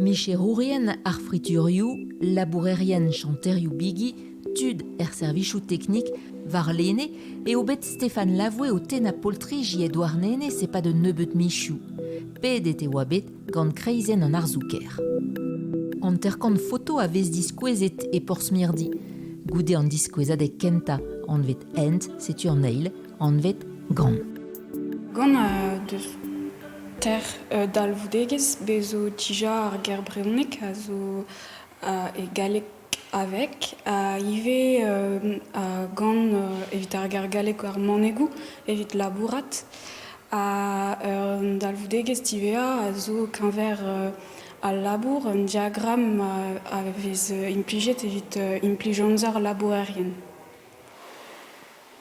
Micherourien ar friturioù, labourerien chanterioù bigi, tud servichou technique, var lene, et obet Stéphane Lavoué au ten a poltriji et douarnene c'est pas de nebeut michou. Ped et wabet gant kreizen an arzouker. An terkant photo a vez diskouezet e porsmirdi. Goude an diskouezat e kenta, an vet ent, setu an eil, an vet gant. Gant deus ter dalvoudegez bezo tija ar ger breunek a zo e galek avec ive gant evit ar ger galek ar manegou evit labourat dalvoudegez tivea a zo kanver al labour un diagramme a vez implijet evit implijantzar labourerien.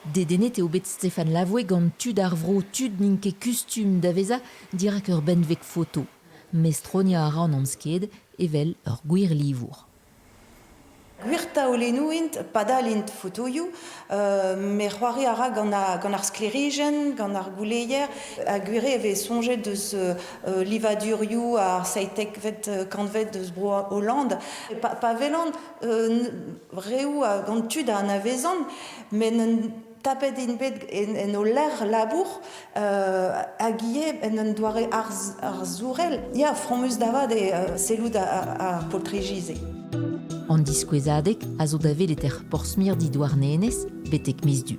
Dedenet eo bet Stéphane Lavoué gant tud ar vro tud ninke kustum daveza dirak ur benvek photo. Mestronia a ran an sked evel ur gwir livour. Gwir taolenouint, padalint fotoioù, me c'hoari a ra gant ar sklerijen, gant ar gouleier. A gwire eve sonjet deus livadurioù ar saitek vet kantvet deus bro Hollande. Pa velant reoù gant tud an avezan, men tapet in bet en o ler labour hag ie en doare ar zourel. Ya, fromus davad sellout ar poltrijize. An diskouezadek a zo davet et porsmirdi douarnenez betek misdu.